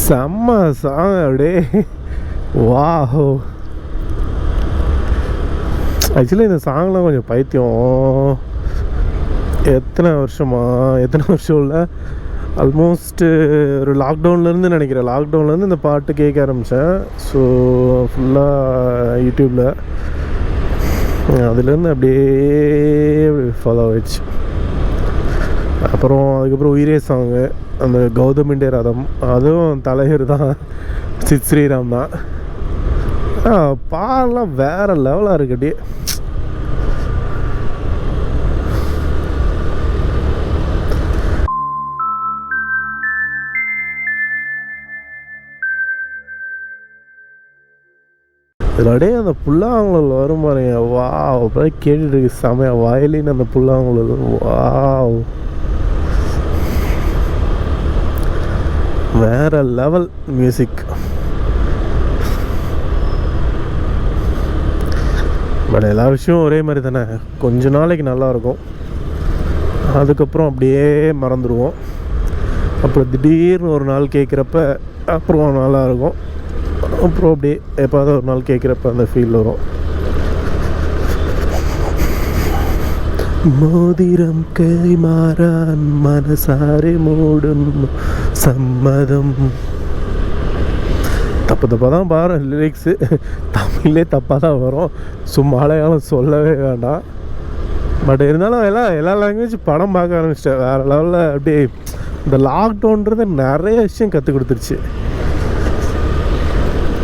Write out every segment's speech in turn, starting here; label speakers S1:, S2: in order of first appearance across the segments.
S1: செம்ம சாங் அப்படியே. வாஹோ. ஆக்சுவலி இந்த சாங்லாம் கொஞ்சம் பைத்தியம். எத்தனை வருஷம் இல்லை, ஆல்மோஸ்ட்டு ஒரு லாக்டவுன்லேருந்து நினைக்கிறேன். லாக்டவுன்லேருந்து இந்த பாட்டு கேட்க ஆரம்பித்தேன். ஸோ ஃபுல்லாக யூடியூப்பில் அதுலேருந்து அப்படியே ஃபாலோ ஆகிடுச்சு. அப்புறம் அதுக்கப்புறம் உயிரே சாங்கு, அந்த கௌதமிண்டே ரதம், அதுவும் தலைவர் தான், சித் ஸ்ரீராம் தான். பாடலாம் வேறு லெவலாக இருக்குடி. இதில் அப்படியே அந்த புல்லாங்குழல் வரும் பாருங்க. வா அப்படியே கேட்டுட்டு இருக்கு செமையா. வயலின் அந்த புல்லாங்குழல். வா வேற லெவல் மியூசிக். பட் எல்லா விஷயமும் ஒரே மாதிரி தானே. கொஞ்ச நாளைக்கு நல்லாயிருக்கும், அதுக்கப்புறம் அப்படியே மறந்துடுவோம். அப்புறம் திடீர்னு ஒரு நாள் கேட்குறப்ப அப்புறம் நல்லாயிருக்கும். அப்புறம் அப்படியே எப்போதாவது ஒரு நாள் கேட்குறப்ப அந்த ஃபீல் வரும். மோதிரம் கைமாறான் மனசாரி மூடும் சம்மதம். தப்பாக தான் பாரு லிரிக்ஸு. தமிழ்லே தப்பாக தான் வரும். மலையாளம் சொல்லவே வேண்டாம். பட் இருந்தாலும் எல்லா லாங்குவேஜ் படம் பார்க்க ஆரம்பிச்சிட்டேன். வேறு லெவலில் அப்படியே இந்த லாக்டவுன்றது நிறைய விஷயம் கற்றுக் கொடுத்துருச்சு.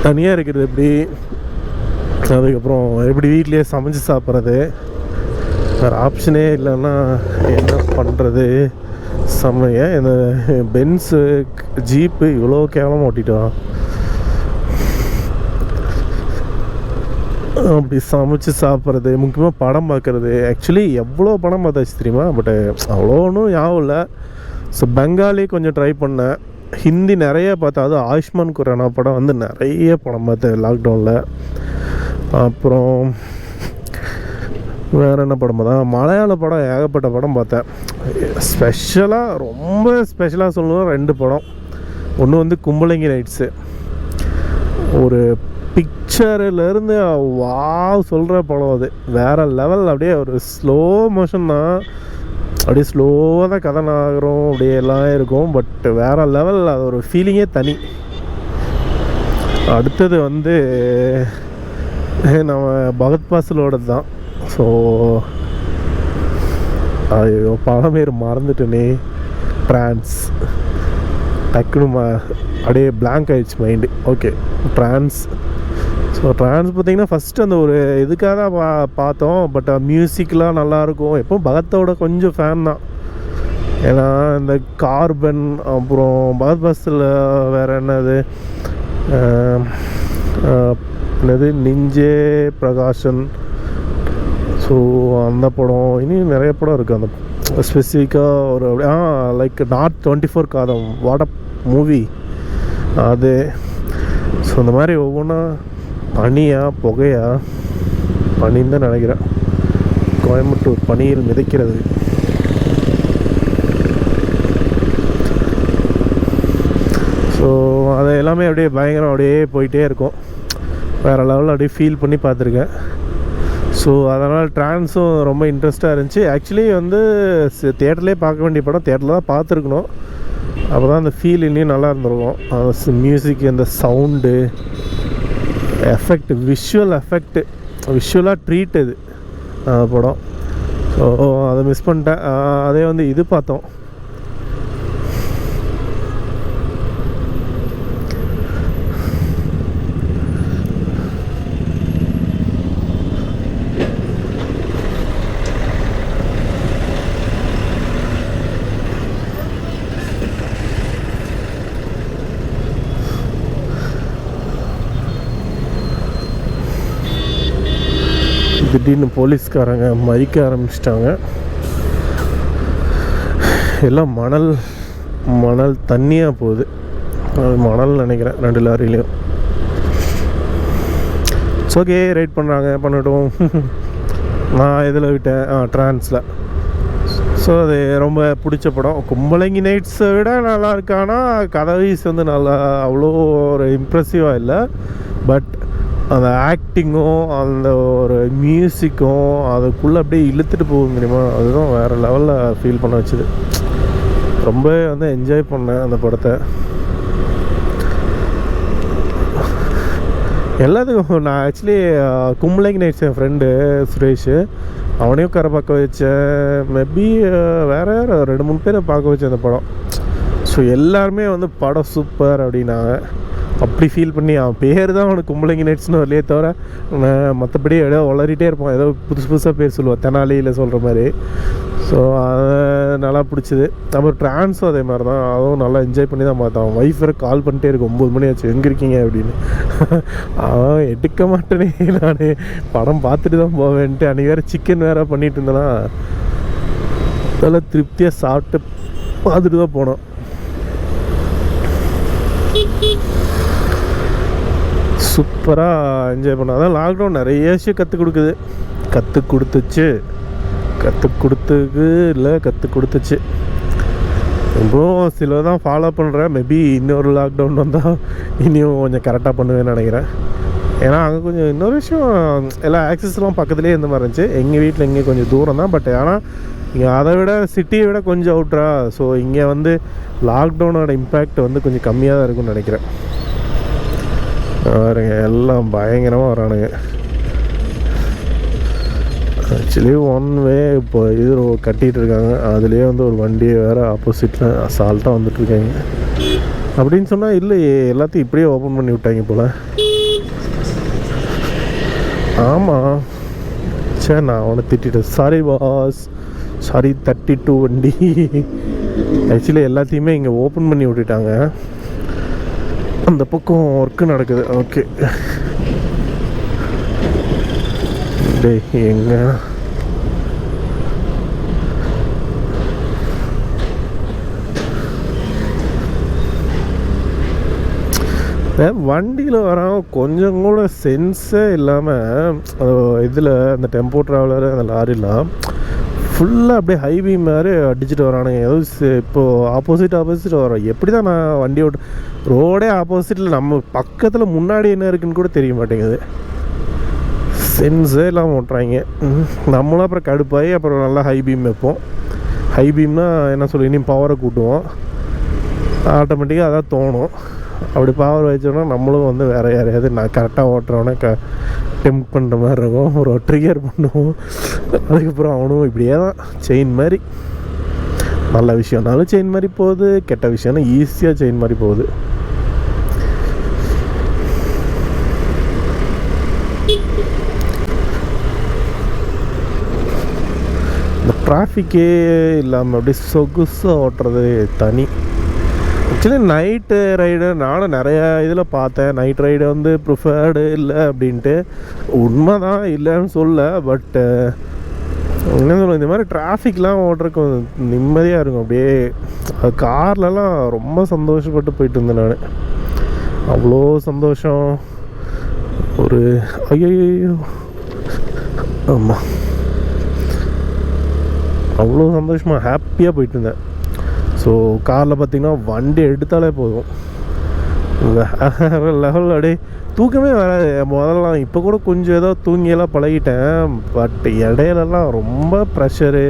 S1: தனியாக இருக்கிறது எப்படி, அதுக்கப்புறம் எப்படி வீட்லேயே சமைச்சு சாப்பிட்றது, வேறு ஆப்ஷனே இல்லைன்னா என்ன பண்ணுறது. செம்மைய இந்த பென்ஸு ஜீப்பு இவ்வளோ கேவலமாக ஓட்டிட்டோம். அப்படி சமைச்சு சாப்பிட்றது, முக்கியமாக படம் பார்க்குறது. ஆக்சுவலி எவ்வளோ படம் பார்த்தாச்சு தெரியுமா, பட் அவ்வளோ ஒன்றும் ஞாபகம் இல்லை. ஸோ பெங்காலி கொஞ்சம் ட்ரை பண்ணேன், ஹிந்தி நிறைய பார்த்தேன். அது ஆயுஷ்மான் குரானா படம் வந்து நிறைய படம் பார்த்தேன் லாக்டவுனில். அப்புறம் வேறு என்ன படம் பார்த்தேன், மலையாள படம் ஏகப்பட்ட படம் பார்த்தேன். ஸ்பெஷலாக ரொம்ப ஸ்பெஷலாக சொல்லணும் 2 படம். ஒன்று வந்து கும்பலங்கி நைட்ஸு. ஒரு பிக்சர்லேருந்து வாவ் சொல்கிற படம் அது. வேறு லெவல். அப்படியே ஒரு ஸ்லோ மோஷன் தான், அப்படியே ஸ்லோவாக தான் கதை நகரும், அப்படியே எல்லாம் இருக்கும். பட் வேறு லெவல், அது ஒரு ஃபீலிங்கே தனி. அடுத்தது வந்து நம்ம பகத் பாசலோடது தான். ஸோ ஐயோ படம் பேர் மறந்துட்டேனே. ட்ரான்ஸ் டக்குனு அப்படியே பிளாங்க் ஆகிடுச்சு mind. Okay, trance. So trance பார்த்திங்கன்னா ஃபஸ்ட்டு அந்த ஒரு இதுக்காக தான் பார்த்தோம். பட் மியூசிக்லாம் நல்லாயிருக்கும். எப்போவும் பகத்தோட கொஞ்சம் ஃபேன் தான். ஏன்னா இந்த கார்பன், அப்புறம் பகத் பாஸில் வேறு என்னது நிஞ்சே பிரகாஷன். ஸோ அந்த படம், இனியும் நிறைய படம் இருக்குது. அந்த ஸ்பெசிஃபிக்காக ஒரு அப்படியே லைக் நாட் 24 காதம் வாட் அப் மூவி அது. ஸோ இந்த மாதிரி ஒவ்வொன்றா பனியா புகையா, பனின்னு தான் நினைக்கிறேன். கோயம்புத்தூர் பனியில் மிதக்கிறது. ஸோ அது எல்லாமே அப்படியே பயங்கரம், அப்படியே போயிட்டே இருக்கும். வேறு லெவலில் அப்படியே ஃபீல் பண்ணி பார்த்துருக்கேன். ஸோ அதனால் ட்ரான்ஸும் ரொம்ப இன்ட்ரெஸ்ட்டாக இருந்துச்சு. ஆக்சுவலி வந்து தியேட்டர்லேயே பார்க்க வேண்டிய படம் தியேட்டரில் தான் பார்த்துருக்கணும். அப்போ தான் அந்த ஃபீல் இன்னும் நல்லா இருந்திருக்கும். மியூசிக், அந்த சவுண்டு எஃபெக்ட், விஷுவல் எஃபெக்ட்டு, விஷுவலாக ட்ரீட் இது படம். ஸோ அதை மிஸ் பண்ணிட்டேன். அதே வந்து இது பார்த்தோம், திடீர்னு போலீஸ்காரங்க மறிக்க ஆரம்பிச்சிட்டாங்க. எல்லாம் மணல் தண்ணியாக போகுது. அது மணல் நினைக்கிறேன் 2 லாரிலையும். இட்ஸ் ஓகே, ரைட் பண்ணுறாங்க, பண்ணட்டும். நான் இதில் விட்டேன் ட்ரான்ஸில். ஸோ அது ரொம்ப பிடிச்ச படம். கும்பலங்கி நைட்ஸை விட நல்லா இருக்கானா கதை வைஸ் வந்து நல்லா அவ்வளோ ஒரு இம்ப்ரெசிவாக இல்லை. பட் அந்த ஆக்டிங்கும் அந்த ஒரு மியூசிக்கும் அதுக்குள்ளே அப்படியே இழுத்துட்டு போகும் தெரியுமா, அதுதான் வேறு லெவலில் ஃபீல் பண்ண வச்சுது. ரொம்ப வந்து என்ஜாய் பண்ணேன் அந்த படத்தை. எல்லாத்துக்கும் நான் ஆக்சுவலி கும்பலங்கி நைட்ஸ் என் ஃப்ரெண்டு சுரேஷ் அவனையும் கரை பார்க்க வச்சேன். மேபி வேறு 2-3 பேரை பார்க்க வச்சேன் அந்த படம். ஸோ எல்லாருமே வந்து படம் சூப்பர் அப்படின்னாங்க. அப்படி ஃபீல் பண்ணி அவன் பேர் தான் அவனுக்கு கும்பலங்கி நைட்ஸ்னு வரலையே தவிர மற்றபடி ஏதோ வளரிட்டே இருப்பான், ஏதோ புதுசாக பேர் சொல்லுவான் தெனாலியில் சொல்கிற மாதிரி. ஸோ அதை நல்லா பிடிச்சிது. அப்புறம் ட்ரான்ஸும் அதே மாதிரி தான், அதுவும் நல்லா என்ஜாய் பண்ணி தான் பார்த்தேன். அவன் ஒய்ஃப் வேறு கால் பண்ணிட்டே இருக்கு 9 மணி ஆச்சு எங்கே இருக்கீங்க அப்படின்னு. அவன் எடுக்க மாட்டேனே, நான் படம் பார்த்துட்டு தான் போவேன்ட்டு. அன்றைக்கி வேறு சிக்கன் வேறு பண்ணிகிட்டு இருந்தேன்னா அதெல்லாம் திருப்தியாக சாப்பிட்டு பார்த்துட்டு தான் போனோம். சூப்பராக என்ஜாய் பண்ணோம். அதான் லாக்டவுன் நிறைய விஷயம் கற்றுக் கொடுத்துச்சு. இப்போது சில தான் ஃபாலோ பண்ணுறேன். மேபி இன்னொரு லாக்டவுன் வந்தால் இனியும் கொஞ்சம் கரெக்டாக பண்ணுவேன்னு நினைக்கிறேன். ஏன்னா அங்கே கொஞ்சம் இன்னொரு விஷயம், எல்லா ஆக்சஸ்லாம் பக்கத்துலேயே இந்த மாதிரி இருந்துச்சு. எங்கள் வீட்டில் இங்கே கொஞ்சம் தூரம் தான். பட் ஆனால் இங்கே அதை விட சிட்டியை விட கொஞ்சம் அவுட்ரா. ஸோ இங்கே வந்து லாக்டவுனோட இம்பேக்ட் வந்து கொஞ்சம் கம்மியாக தான் இருக்கும்னு நினைக்கிறேன். பாருங்க எல்லாம் பயங்கரமாக வரானுங்க. ஆக்சுவலி 1 வே இப்போ இது கட்டிகிட்டு இருக்காங்க. அதுலேயே வந்து ஒரு வண்டியை வேறு ஆப்போசிட்டில் அசால்ட்டாக வந்துட்டுருக்காங்க. அப்படின்னு சொன்னால் இல்லையே, எல்லாத்தையும் இப்படியே ஓப்பன் பண்ணி விட்டாங்க போல். ஆமாம், சரி நான் அவனை திட்டேன். சாரி பாஸ், சாரி 32 வண்டி. ஆக்சுவலி எல்லாத்தையுமே இங்கே ஓப்பன் பண்ணி விட்டுட்டாங்க. அந்த பக்கம் ஒர்க்கு நடக்குது. ஓகே டேய் எங்க வண்டியில் வரான் கொஞ்சம் கூட சென்ஸே இல்லாமல். இதில் அந்த டெம்போ ட்ராவலர் அந்த லாரிலாம் ஃபுல்லாக அப்படியே ஹை பீம் மாதிரி அடிச்சுட்டு வரானுங்க. ஏதோ இப்போது ஆப்போசிட் வரோம். எப்படி தான் நான் வண்டி ஓட்டு ரோடே ஆப்போசிட்டில் நம்ம பக்கத்தில் முன்னாடி என்ன இருக்குன்னு கூட தெரிய மாட்டேங்குது. சென்ஸே இல்லாமல் ஓட்டுறாங்க. நம்மளும் அப்புறம் கடுப்பாகி அப்புறம் நல்லா ஹை பீம் வைப்போம். ஹை பீம்னா என்ன சொல்லி இனி பவரை கூட்டுவோம். ஆட்டோமேட்டிக்காக அதான் தோணும். அப்படி பவர் வச்சோன்னா நம்மளும் வந்து வேறு யாரையாவது நான் கரெக்டாக ஓட்டுறோன்னே டெம்ப் பண்ணுற மாதிரி இருக்கும். ஒரு ட்ரிகர் பண்ணுவோம். அதுக்கப்புறம் அவனும் இப்படியே தான் செயின் மாதிரி. நல்ல விஷயம்னாலும் செயின் மாதிரி போகுது, கெட்ட விஷயம்னா ஈஸியாக செயின் மாதிரி போகுது. இந்த டிராஃபிக்கே இல்லாமல் அப்படியே சொகுசாக ஓட்டுறது தனி. ஆக்சுவலி நைட்டு ரைடு நானும் நிறையா இதில் பார்த்தேன். நைட் ரைடு வந்து ப்ரிஃபர்டு இல்லை அப்படின்ட்டு. உண்மை தான், இல்லைன்னு சொல்ல. பட்டு என்ன சொல்ல, இந்த மாதிரி டிராஃபிக்லாம் ஓட்டுறதுக்கு நிம்மதியாக இருக்கும். அப்படியே கார்லலாம் ரொம்ப சந்தோஷப்பட்டு போயிட்டு இருந்தேன் நான். அவ்வளோ சந்தோஷம். ஒரு ஐயோ ஆமாம், அவ்வளோ சந்தோஷமாக ஹாப்பியாக போயிட்டு இருந்தேன். ஸோ காரில் பார்த்திங்கன்னா வண்டி எடுத்தாலே போதும், வேறு லெவல். அப்படியே தூக்கமே வராது முதல்லாம். இப்போ கூட கொஞ்சம் ஏதோ தூங்கியெல்லாம் பழகிட்டேன். பட் இடையிலலாம் ரொம்ப ப்ரெஷரு,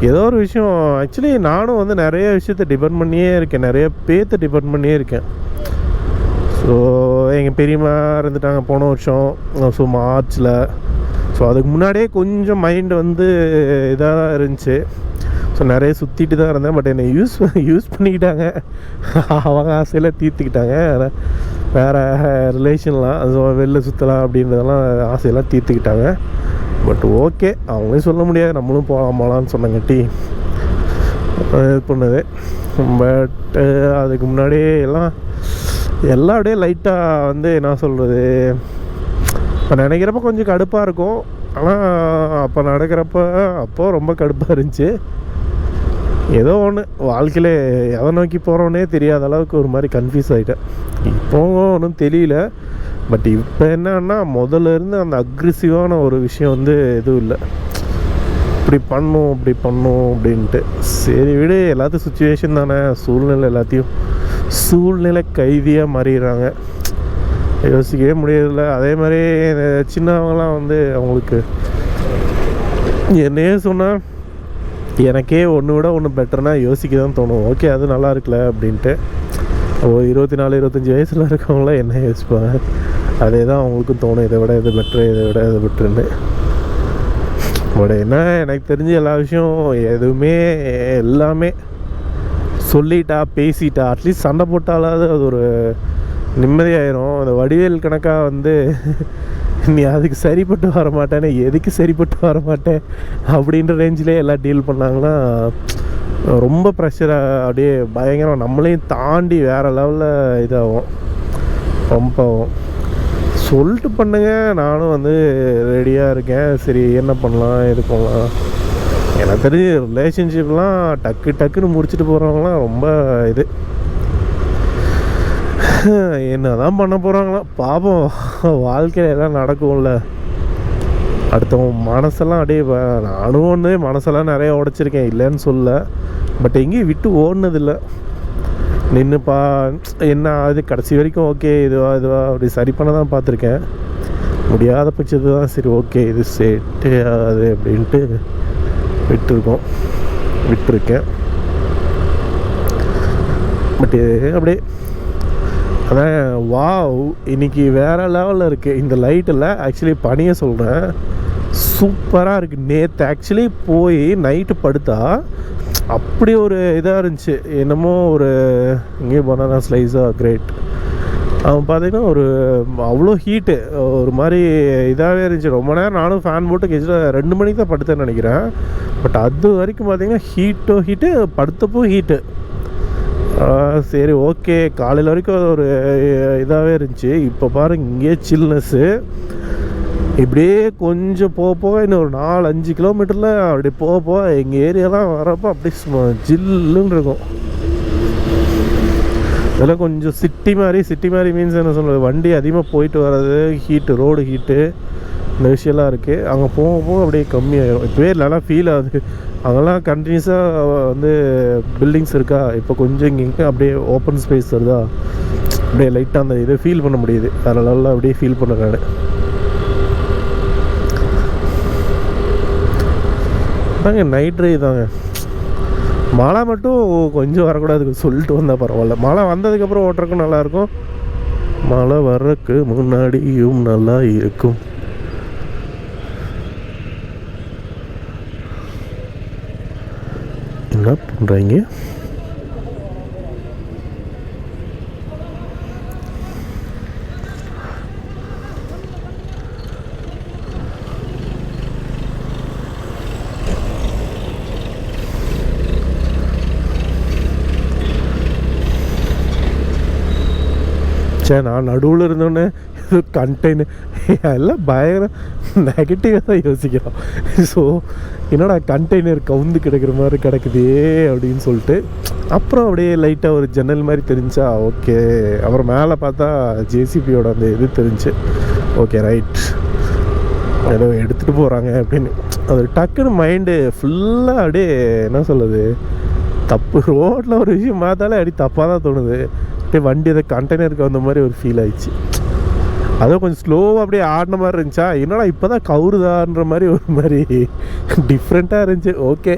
S1: ஏதோ ஒரு விஷயம். ஆக்சுவலி நானும் வந்து நிறைய விஷயத்த டிபெண்ட் பண்ணியே இருக்கேன், நிறைய பேர்த்த டிபெண்ட் பண்ணியே இருக்கேன். ஸோ எங்கள் பெரியம்மா இருந்துட்டாங்க போன வருஷம். ஸோ மார்ச்சில். ஸோ அதுக்கு முன்னாடியே கொஞ்சம் மைண்டு வந்து இதாக தான் இருந்துச்சு. ஸோ நிறைய சுற்றிட்டு தான் இருந்தேன். பட் என்னை யூஸ் பண்ணிக்கிட்டாங்க. அவங்க ஆசையெல்லாம் தீர்த்துக்கிட்டாங்க. வேறு ரிலேஷன்லாம் ஸோ வெளில சுற்றலாம் அப்படின்றதெல்லாம் ஆசையெல்லாம் தீர்த்துக்கிட்டாங்க. பட் ஓகே, அவங்களையும் சொல்ல முடியாது, நம்மளும் போகலாமாலான்னு சொன்னங்காட்டி இது பண்ணுது. பட் அதுக்கு முன்னாடியே எல்லாம் அப்படியே லைட்டாக வந்து என்ன சொல்கிறது, இப்போ நினைக்கிறப்ப கொஞ்சம் கடுப்பாக இருக்கும். ஆனால் அப்போ நடக்கிறப்ப அப்போது ரொம்ப கடுப்பாக இருந்துச்சு. ஏதோ ஒன்று வாழ்க்கையில் எதை நோக்கி போகிறோன்னே தெரியாத அளவுக்கு ஒரு மாதிரி கன்ஃபியூஸ் ஆகிட்டேன். இப்போ ஒன்றும் தெரியல. பட் இப்போ என்னன்னா முதல்ல இருந்து அந்த அக்ரெசிவான ஒரு விஷயம் வந்து எதுவும் இல்லை. இப்படி பண்ணும் அப்படி பண்ணும் அப்படின்ட்டு. சரி விடு, எல்லாத்தையும் சுச்சுவேஷன் தானே, சூழ்நிலை எல்லாத்தையும் சூழ்நிலை கைதியாக மாறிடுறாங்க, யோசிக்கவே முடியறதில்ல. அதே மாதிரி சின்னவங்களாம் வந்து அவங்களுக்கு என்னையே சொன்னால் எனக்கே ஒன்று விட ஒன்று பெட்டர்னா யோசிக்க தான் தோணும். ஓகே அது நல்லா இருக்குல்ல அப்படின்ட்டு. 24-25 வயசில் இருக்கவங்களாம் என்ன யோசிப்பாங்க, அதே தான் அவங்களுக்கும் தோணும், இதை விட இது பெட்ரு, இதை விட இது பெட்ருன்னு. பட் என்ன எனக்கு தெரிஞ்ச எல்லா விஷயம் எதுவுமே எல்லாமே சொல்லிட்டா பேசிட்டா அட்லீஸ்ட் சண்டை போட்டாலாவது அது ஒரு நிம்மதியாயிரும். அந்த வடிவேல் கணக்காக வந்து நீ அதுக்கு சரிப்பட்டு வர மாட்டேன்னு எதுக்கு சரிப்பட்டு வர மாட்டேன் அப்படின்ற ரேஞ்சிலே எல்லாம் டீல் பண்ணாங்கன்னா ரொம்ப ப்ரெஷராக அப்படியே பயங்கரம், நம்மளையும் தாண்டி வேறு லெவலில் இதாகும், ரொம்பவும். சொல்லிட்டு பண்ணுங்க, நானும் வந்து ரெடியாக இருக்கேன். சரி என்ன பண்ணலாம் எது பண்ணலாம். எனக்கு தெரிஞ்சு ரிலேஷன்ஷிப்லாம் டக்குன்னு முடிச்சுட்டு போகிறவங்களாம் ரொம்ப இது என்ன தான் பண்ண போகிறாங்களோ பாப்போம். வாழ்க்கையில் எல்லாம் நடக்கும்ல. அடுத்தவங்க மனசெல்லாம் அப்படியே நானும் ஒன்று மனசெல்லாம் நிறைய உடைச்சிருக்கேன், இல்லைன்னு சொல்ல. பட் எங்கேயும் விட்டு ஓடினதில்லை. நின்றுப்பா என்ன அது கடைசி வரைக்கும் ஓகே இதுவா அப்படி சரி பண்ண தான் பார்த்துருக்கேன். முடியாத பட்சத்து தான் சரி ஓகே இது செட்டு ஆகாது அப்படின்ட்டு விட்டுருக்கேன். பட்டு அப்படியே அதான் இன்னைக்கு வேறு லெவலில் இருக்குது இந்த லைட்டில். ஆக்சுவலி பனியை சொல்கிறேன், சூப்பராக இருக்குது. நேற்று ஆக்சுவலி போய் நைட்டு படுத்தா அப்படி ஒரு இதாக இருந்துச்சு, என்னமோ ஒரு இங்கே பனானா ஸ்லைஸாக கிரேட். அவன் பார்த்தீங்கன்னா ஒரு அவ்வளோ ஹீட்டு, ஒரு மாதிரி இதாகவே இருந்துச்சு. ரொம்ப நேரம் நானும் ஃபேன் போட்டு கிட்டத்தட்ட 2 மணிக்கு தான் படுத்தேன்னு நினைக்கிறேன். பட் அது வரைக்கும் பார்த்தீங்கன்னா ஹீட்டு படுத்தப்போ ஹீட்டு. சரி ஓகே காலையில் வரைக்கும் ஒரு இதாகவே இருந்துச்சு. இப்போ பாருங்க இங்கே சில்னஸ்ஸு இப்படியே கொஞ்சம் போக இன்னும் ஒரு 4-5 கிலோமீட்டரில் அப்படி போக எங்கள் ஏரியாலாம் வரப்போ அப்படியே ஜில்லுன்னு இருக்கும். இதெல்லாம் கொஞ்சம் சிட்டி மாதிரி மீன்ஸ் என்ன சொல்கிறது, வண்டி அதிகமாக போயிட்டு வர்றது, ஹீட்டு ரோடு ஹீட்டு இந்த விஷயம்லாம் இருக்குது. அங்கே போக அப்படியே கம்மியாயிடும். இப்போவே நல்லா ஃபீல் ஆகுது. அங்கெல்லாம் கண்டினியூஸாக வந்து பில்டிங்ஸ் இருக்கா, இப்போ கொஞ்சம் இங்கே அப்படியே ஓப்பன் ஸ்பேஸ் வருதா, அப்படியே லைட்டாக அந்த இதை ஃபீல் பண்ண முடியுது. அதனால அப்படியே ஃபீல் பண்ண நான் தாங்க நைட் ட்ரைவ் தாங்க. மழை மட்டும் கொஞ்சம் வரக்கூடாது சொல்லிட்டு வந்தால் பரவாயில்ல. மழை வந்ததுக்கப்புறம் ஓட்டுறதுக்கும் நல்லாயிருக்கும், மழை வர்றதுக்கு முன்னாடியும் நல்லா இருக்கும். என்ன பண்ணுறீங்க? சரி நான் நடுவில் இருந்தோடனே ஏதோ கண்டெய்னர் எல்லாம் பயங்கர நெகட்டிவாக தான் யோசிக்கிறோம். ஸோ என்னடா கண்டெய்னர் கவுந்து கிடக்கிற மாதிரி கிடக்குதே அப்படின்னு சொல்லிட்டு அப்புறம் அப்படியே லைட்டாக ஒரு ஜன்னல் மாதிரி தெரிஞ்சா ஓகே. அப்புறம் மேலே பார்த்தா ஜேசிபியோட அந்த இது தெரிஞ்சு ஓகே ரைட் ஏதோ எடுத்துகிட்டு போகிறாங்க அப்படின்னு. அது டக்குன்னு மைண்டு ஃபுல்லாக அப்படியே என்ன சொல்லுது, தப்பு ரோட்டில் ஒரு விஷயம் பார்த்தாலே அப்படி தப்பாக தான் தோணுது. அப்படியே வண்டி அதை கண்டெய்னருக்கு வந்த மாதிரி ஒரு ஃபீல் ஆயிடுச்சு. அதுவும் கொஞ்சம் ஸ்லோவாக அப்படியே ஆடின மாதிரி இருந்துச்சா, என்னடா இப்போ தான் கவுருதான்ற மாதிரி ஒரு மாதிரி டிஃப்ரெண்ட்டாக இருந்துச்சு. ஓகே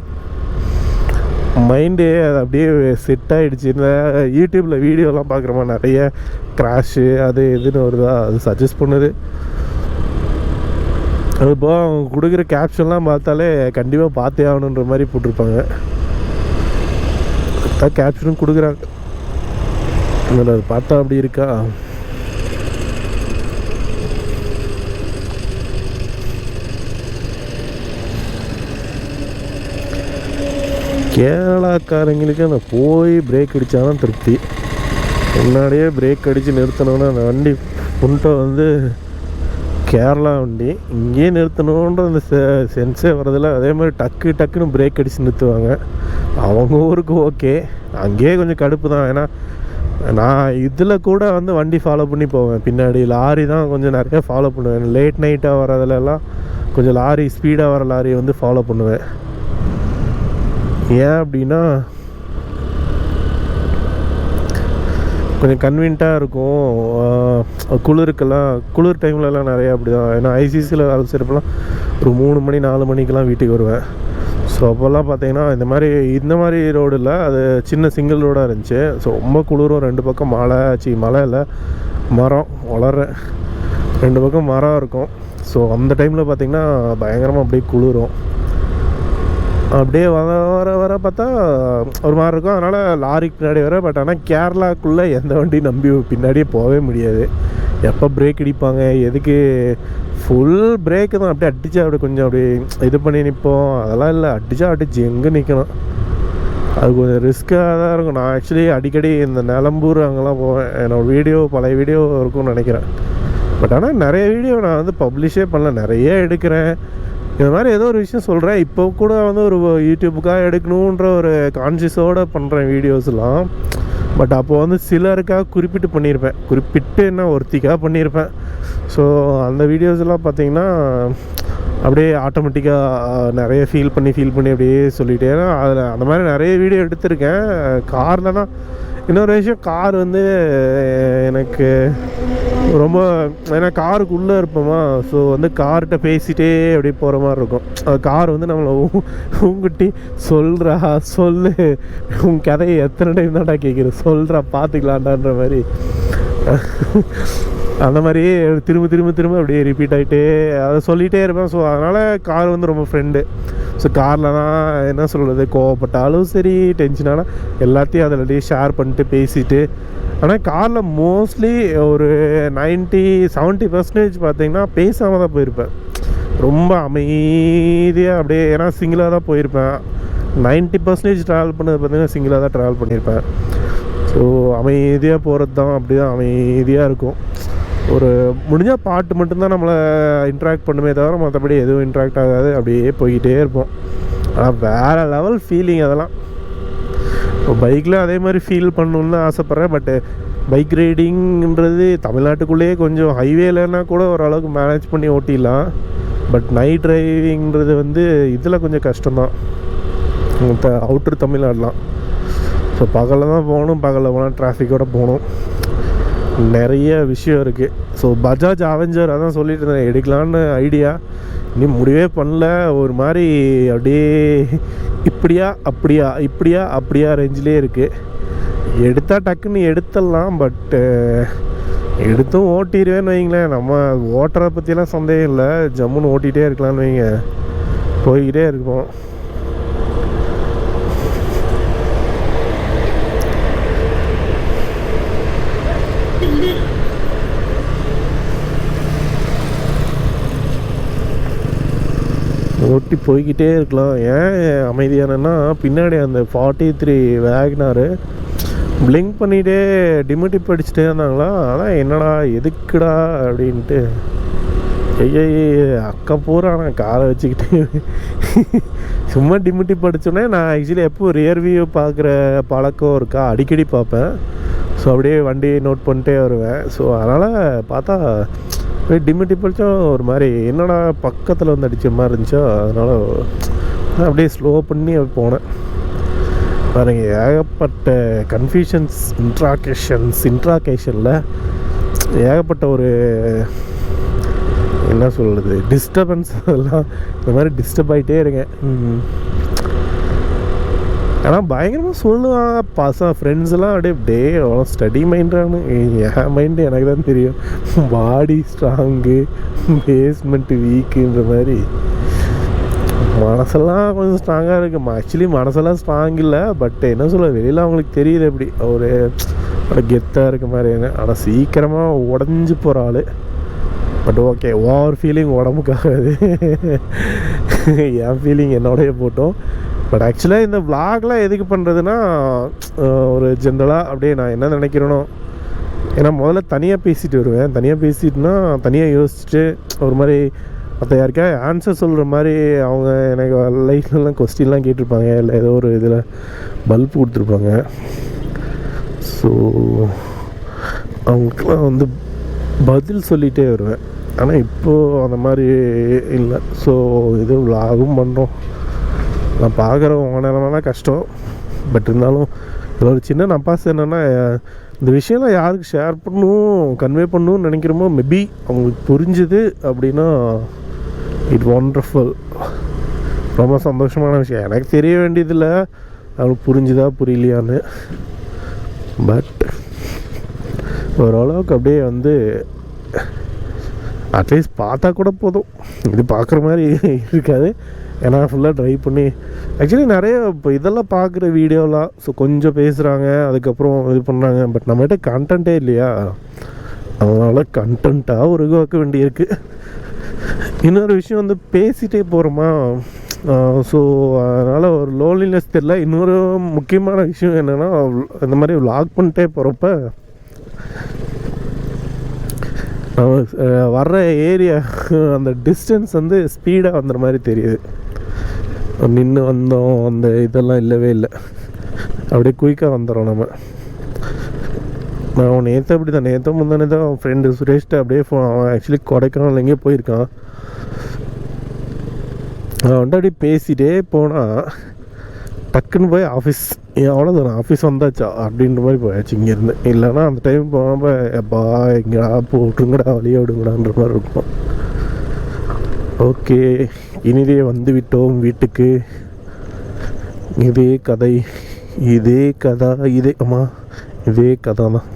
S1: மைண்டு அது அப்படியே செட் ஆகிடுச்சு. இந்த யூடியூப்பில் வீடியோலாம் பார்க்குறோமா நிறைய க்ராஷு அது எதுன்னு வருதா, அது சஜஸ்ட் பண்ணுது. அது இப்போ அவங்க கொடுக்குற கேப்ஷன்லாம் பார்த்தாலே கண்டிப்பாக பார்த்தே ஆகணுன்ற மாதிரி போட்டிருப்பாங்க. அதான் கேப்ஷனும் கொடுக்குறாங்க. அதில் அது பார்த்தா அப்படி இருக்கா. கேரளாக்காரங்களுக்கு அந்த போய் பிரேக் அடித்தாதான் திருப்தி. முன்னாடியே பிரேக் அடித்து நிறுத்தணுன்னா அந்த வண்டி புண்டை வந்து கேரளா வண்டி இங்கேயே நிறுத்தணுன்ற அந்த சென்ஸே வரதில்ல. அதே மாதிரி டக்குன்னு பிரேக் அடித்து நிறுத்துவாங்க. அவங்க ஊருக்கு ஓகே, அங்கேயே கொஞ்சம் கடுப்பு தான். ஏன்னா நான் இதில் கூட வந்து வண்டி ஃபாலோ பண்ணி போவேன், பின்னாடி லாரி தான் கொஞ்சம் நிறைய ஃபாலோ பண்ணுவேன். லேட் நைட்டாக வரதுலலாம் கொஞ்சம் லாரி ஸ்பீடாக வர லாரியை வந்து ஃபாலோ பண்ணுவேன். ஏன் அப்படின்னா கொஞ்சம் கன்வீனியண்ட்டாக இருக்கும். குளிர் டைம்லலாம் நிறையா அப்படி தான். ஏன்னா ஐசிசியில் வேலை செய்கிறப்பெல்லாம் ஒரு 3 மணி 4 மணிக்கெலாம் வீட்டுக்கு வருவேன். ஸோ அப்போல்லாம் பார்த்தீங்கன்னா இந்த மாதிரி ரோடு இல்லை, அது சின்ன சிங்கிள் ரோடாக இருந்துச்சு. ஸோ ரொம்ப குளிரும், 2 பக்கம் மலை இல்லை, மரம் வளர 2 பக்கம் மரம் இருக்கும். ஸோ அந்த டைமில் பார்த்திங்கன்னா பயங்கரமாக அப்படியே குளிரும். அப்படியே வர பார்த்தா ஒரு மாதிரி இருக்கும். அதனால் லாரிக்கு பின்னாடி வர. பட் ஆனால் கேரளாக்குள்ளே எந்த வண்டி நம்பி பின்னாடியே போகவே முடியாது. எப்போ பிரேக் அடிப்பாங்க, எதுக்கு ஃபுல் பிரேக்கு தான். அப்படியே அடித்தா அப்படி கொஞ்சம் அப்படி இது பண்ணி நிற்போம். அதெல்லாம் இல்லை, அடித்து எங்கே நிற்கணும். அது கொஞ்சம் ரிஸ்க்காக தான் இருக்கும். நான் ஆக்சுவலி அடிக்கடி இந்த நிலம்பூர் அங்கெல்லாம் போவேன். என்னோடய பழைய வீடியோ இருக்கும்னு நினைக்கிறேன். பட் ஆனால் நிறைய வீடியோ நான் வந்து பப்ளிஷே பண்ணல, நிறைய எடுக்கிறேன். இந்த மாதிரி ஏதோ ஒரு விஷயம் சொல்கிறேன். இப்போ கூட வந்து ஒரு யூடியூப்புக்காக எடுக்கணுன்ற ஒரு கான்ஷியஸோடு பண்ணுறேன் வீடியோஸ்லாம். பட் அப்போ வந்து சிலருக்காக குறிப்பிட்டு என்ன ஒருத்திக்காக பண்ணியிருப்பேன். ஸோ அந்த வீடியோஸ்லாம் பார்த்திங்கன்னா அப்படியே ஆட்டோமேட்டிக்காக நிறைய ஃபீல் பண்ணி அப்படியே சொல்லிகிட்டே. அதில் அந்த மாதிரி நிறைய வீடியோ எடுத்திருக்கேன். காரில் தான். இன்னொரு விஷயம், கார் வந்து எனக்கு ரொம்ப, ஏன்னா காருக்குள்ளே இருப்போமா. ஸோ வந்து கார்கிட்ட பேசிகிட்டே அப்படியே போகிற மாதிரி இருக்கும். கார் வந்து நம்மளை உங்கட்டி சொல்லு உன் கதையை எத்தனை டைம் தான்டா கேட்குற, சொல்கிறா பார்த்துக்கலான்டான்ற மாதிரி. அந்த மாதிரியே திரும்ப அப்படியே ரிப்பீட் ஆகிட்டே அதை சொல்லிகிட்டே இருப்பேன். ஸோ அதனால் கார் வந்து ரொம்ப ஃப்ரெண்டு. ஸோ காரில் தான் என்ன சொல்கிறது, கோவப்பட்டாலும் சரி, டென்ஷனானால் எல்லாத்தையும் அதில் ஷேர் பண்ணிட்டு பேசிட்டு. ஆனால் காரில் மோஸ்ட்லி ஒரு 90-70% பார்த்திங்கன்னா பேசாமல் தான் போயிருப்பேன். ரொம்ப அமைதியாக அப்படியே, ஏன்னா சிங்கிளாக தான் போயிருப்பேன். 90% ட்ராவல் பண்ணது பார்த்திங்கன்னா சிங்கிளாக தான் ட்ராவல் பண்ணியிருப்பேன். ஸோ அமைதியாக போகிறது தான், அப்படி தான் அமைதியாக இருக்கும். ஒரு முடிஞ்சால் பாட்டு மட்டும்தான் நம்மளை இன்ட்ராக்ட் பண்ணுமே தவிர மற்றபடி எதுவும் இன்ட்ராக்ட் ஆகாது. அப்படியே போய்கிட்டே இருப்போம். ஆனால் வேறு லெவல் ஃபீலிங் அதெல்லாம். இப்போ பைக்கில் அதே மாதிரி ஃபீல் பண்ணணுன்னு தான் ஆசைப்பட்றேன். பட்டு பைக் ரைடிங்கிறது தமிழ்நாட்டுக்குள்ளேயே கொஞ்சம் ஹைவேலன்னா கூட ஓரளவுக்கு மேனேஜ் பண்ணி ஓட்டிடலாம். பட் நைட் டிரைவிங்கிறது வந்து இதில் கொஞ்சம் கஷ்டம்தான். இப்போ அவுட்ரு தமிழ்நாடுலாம். ஸோ பகலில் தான் போகணும், பகலில் போனால் டிராஃபிக்கோடு போகணும். நிறைய விஷயம் இருக்குது. ஸோ பஜாஜ் அவெஞ்சர் அதான் சொல்லிட்டு இருந்தேன் எடுக்கலான்னு ஐடியா. இன்னும் முடிவே பண்ணல. ஒரு மாதிரி அப்படியே இப்படியா ரேஞ்சிலே இருக்குது. எடுத்தால் டக்குன்னு எடுத்துடலாம். பட்டு எடுத்தும் ஓட்டிடுவேன்னு வைங்களேன். நம்ம ஓட்டுறதை பற்றிலாம் சந்தேகம் இல்லை. ஜம்முன்னு ஓட்டிகிட்டே இருக்கலான்னு வைங்க, போய்கிட்டே இருப்போம். ஓட்டி போய்கிட்டே இருக்கலாம். ஏன் அமைதியானன்னா, பின்னாடி அந்த 43 வேக்னாரு பிளிங்க் பண்ணிகிட்டே டிமிட்டிப் அடிச்சுட்டே இருந்தாங்களா. அதான் என்னடா எதுக்குடா அப்படின்ட்டு அக்கா பூரா நான் காரை வச்சுக்கிட்டு சும்மா டிமிட்டிப் அடிச்சோன்னே. நான் ஆக்சுவலி எப்போ ரியர் வியூ பார்க்குற பழக்கம் இருக்கா, அடிக்கடி பார்ப்பேன். ஸோ அப்படியே வண்டி நோட் பண்ணிட்டே வருவேன். ஸோ அதனால் பார்த்தா டிமிட்டிப் அடித்தோம் ஒரு மாதிரி என்னடா பக்கத்தில் வந்து அடித்த மாதிரி இருந்துச்சோ. அதனால் அப்படியே ஸ்லோ பண்ணி போனேன். பாருங்க, ஏகப்பட்ட கன்ஃபியூஷன்ஸ், இன்ட்ராகேஷனில் ஏகப்பட்ட ஒரு என்ன சொல்கிறது டிஸ்டர்பன்ஸ். அதெல்லாம் இந்த மாதிரி டிஸ்டர்ப் ஆகிட்டே இருக்கேன். ஆனால் பயங்கரமாக சொல்லுவாங்க ஃப்ரெண்ட்ஸ்லாம் அப்படியே அவ்வளோ ஸ்டடி மைண்டானு. என் மைண்டு எனக்கு தான் தெரியும். பாடி ஸ்ட்ராங்கு, பேஸ்மெண்ட்டு வீக்குன்ற மாதிரி. மனசெல்லாம் கொஞ்சம் ஸ்ட்ராங்காக இருக்குது. ஆக்சுவலி மனசெல்லாம் ஸ்ட்ராங் இல்லை. பட் என்ன சொல்ல, வெளியில் அவங்களுக்கு தெரியுது எப்படி ஒரு கெத்தாக இருக்க மாதிரி. ஆனால் சீக்கிரமாக உடஞ்சி போகிற ஆள். பட் ஓகே, ஓவர் ஃபீலிங் உடம்புக்காகாது. என் ஃபீலிங் என்னோடய போட்டோம். பட் ஆக்சுவலாக இந்த விளாக்லாம் எதுக்கு பண்ணுறதுன்னா, ஒரு ஜென்ரலாக அப்படியே நான் என்ன நினைக்கிறேனோ. ஏன்னா முதல்ல தனியாக பேசிட்டு வருவேன். தனியாக பேசிட்டுனா தனியாக யோசிச்சுட்டு ஒரு மாதிரி மற்ற யாருக்கா ஆன்சர் சொல்கிற மாதிரி அவங்க எனக்கு லைஃப்லலாம் கொஸ்டின்லாம் கேட்டிருப்பாங்க, இல்லை ஏதோ ஒரு இதில் பல்ப் கொடுத்துருப்பாங்க. ஸோ அவங்களுக்குலாம் வந்து பதில் சொல்லிகிட்டே வருவேன். ஆனால் இப்போது அந்த மாதிரி இல்லை. ஸோ இது விலாகும் பண்ணுறோம். நான் பார்க்குறவங்க நிலமெல்லாம் கஷ்டம். பட் இருந்தாலும் இதில் ஒரு சின்ன நப்பாசு என்னென்னா, இந்த விஷயம்லாம் யாருக்கு ஷேர் பண்ணணும், கன்வே பண்ணணும்னு நினைக்கிறோமோ மேபி அவங்களுக்கு புரிஞ்சுது அப்படின்னா இட் ஒண்டர்ஃபுல். ரொம்ப சந்தோஷமான விஷயம். எனக்கு தெரிய வேண்டியதில்லை அவங்களுக்கு புரிஞ்சுதா புரியலையான்னு. பட் ஓரளவுக்கு அப்படியே வந்து அட்லீஸ்ட் பார்த்தா கூட போதும். இது பார்க்குற மாதிரி இருக்காது, ஏன்னா ஃபுல்லாக ட்ரை பண்ணி ஆக்சுவலி நிறைய இப்போ இதெல்லாம் பார்க்குற வீடியோலாம் ஸோ கொஞ்சம் பேசுகிறாங்க, அதுக்கப்புறம் இது பண்ணுறாங்க. பட் நம்மகிட்ட கண்டென்ட்டே இல்லையா, அதனால் கண்டென்ட்டாக உருவாக்க வேண்டியிருக்கு. இன்னொரு விஷயம் வந்து பேசிகிட்டே போகிறோமா, ஸோ அதனால் ஒரு லோன்லினஸ் தெரியல. இன்னொரு முக்கியமான விஷயம் என்னென்னா, இந்த மாதிரி விலாக் பண்ணிட்டே போகிறப்ப வர்ற ஏரியா அந்த டிஸ்டன்ஸ் வந்து ஸ்பீடாக வந்துற மாதிரி தெரியுது. நின்று வந்தோம் அந்த இதெல்லாம் இல்லவே இல்லை, அப்படியே குயிக்காக வந்துடுறோம் நம்ம. நான் நேற்று அப்படி தான், நேற்று முந்தானே தான் அவன் ஃப்ரெண்டு சுரேஷ்கிட்ட அப்படியே அவன் ஆக்சுவலி கொடைக்கானல் எங்கேயோ போயிருக்கான். அவன் வந்து அப்படியே பேசிகிட்டே போனால் டக்குன்னு போய் ஆஃபீஸ், அவ்வளோதான் ஆஃபீஸ் வந்தாச்சா அப்படின்ற மாதிரி போயாச்சு இங்கேருந்து. இல்லைன்னா அந்த டைம் போகாமல் எப்பா எங்கடா போட்டுங்கடா வழியை விடுங்கடான்ற மாதிரி இருக்கும். ஓகே, இனிதே வந்து விட்டோம் வீட்டுக்கு. இதே கதை, இதே கதை, இதே அம்மா இதே கதை தான்.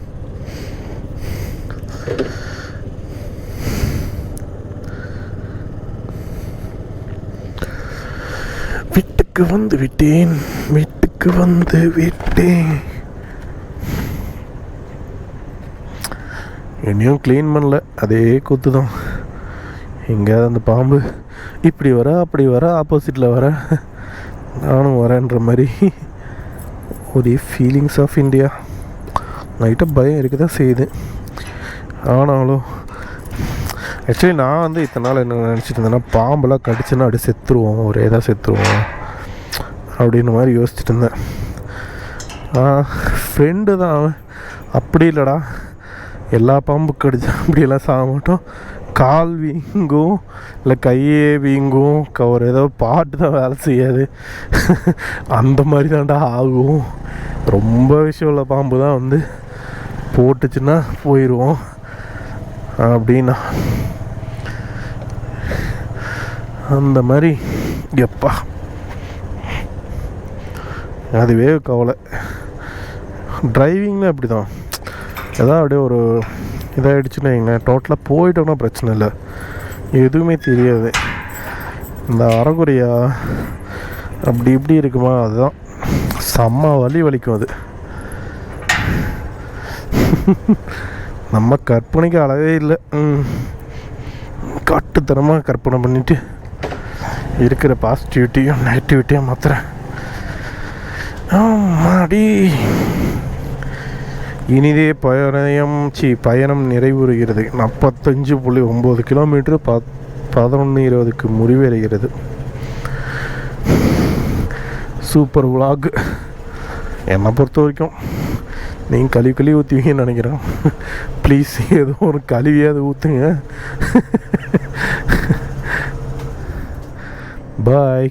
S1: வீட்டுக்கு வந்து விட்டேன், வீட்டுக்கு வந்து விட்டேன். என்னையும் க்ளீன் பண்ணல, அதே கூத்து தான். எங்கேயாவது அந்த பாம்பு இப்படி வர அப்படி வர ஆப்போசிட்டில் வர நானும் வரேன்ற மாதிரி ஒரே ஃபீலிங்ஸ் ஆஃப் இந்தியா. லைட்டாக பயம் இருக்க தான் செய்யுது. ஆனாலும் ஆக்சுவலி நான் வந்து இத்தனை நாள் என்ன நினச்சிட்டு இருந்தேன்னா, பாம்பெல்லாம் கடிச்சுன்னா அப்படியே செத்துருவோம், ஒரே தான் செத்துருவோம் அப்படின்னு மாதிரி யோசிச்சுட்டு இருந்தேன். ஃப்ரெண்டு தான் அவன், அப்படி இல்லைடா எல்லா பாம்பு கடிச்சா அப்படியெல்லாம் சாக மாட்டோம், கால் வீங்கும் இல்லை கையே வீங்கும், ஒரு ஏதோ பாட்டு தான் வேலை செய்யாது அந்த மாதிரி தான்டா ஆகும். ரொம்ப விஷயம் உள்ள பாம்பு தான் வந்து போட்டுச்சுன்னா போயிடுவோம் அப்படின்னா அந்த மாதிரி. எப்பா அதுவே கவலை. டிரைவிங்கில் அப்படி தான், ஏதாவது அப்படியே ஒரு இதாகிடுச்சுன்னு வைங்களேன், டோட்டலாக போயிட்டோம்னா பிரச்சனை இல்லை, எதுவுமே தெரியாது. இந்த அறகுறையா அப்படி இப்படி இருக்குமா, அதுதான் செம்ம வலிக்கும் அது. நம்ம கற்பனைக்கு அளவே இல்லை, காட்டுத்தனமாக கற்பனை பண்ணிவிட்டு இருக்கிற பாசிட்டிவிட்டியும் நெகட்டிவிட்டியும் மாத்திரேன். ஆமாடி, இனிதே பயணம் நிறைவுறுகிறது. 45.9 கிலோமீட்டர் 11:20க்கு முடிவடைகிறது. Super vlog. என்னை பொறுத்த வரைக்கும் நீங்கள் கழுவி ஊற்றுவீங்கன்னு நினைக்கிறேன். ப்ளீஸ் ஏதோ ஒரு கழுவியாவது ஊற்றுங்க. பாய்.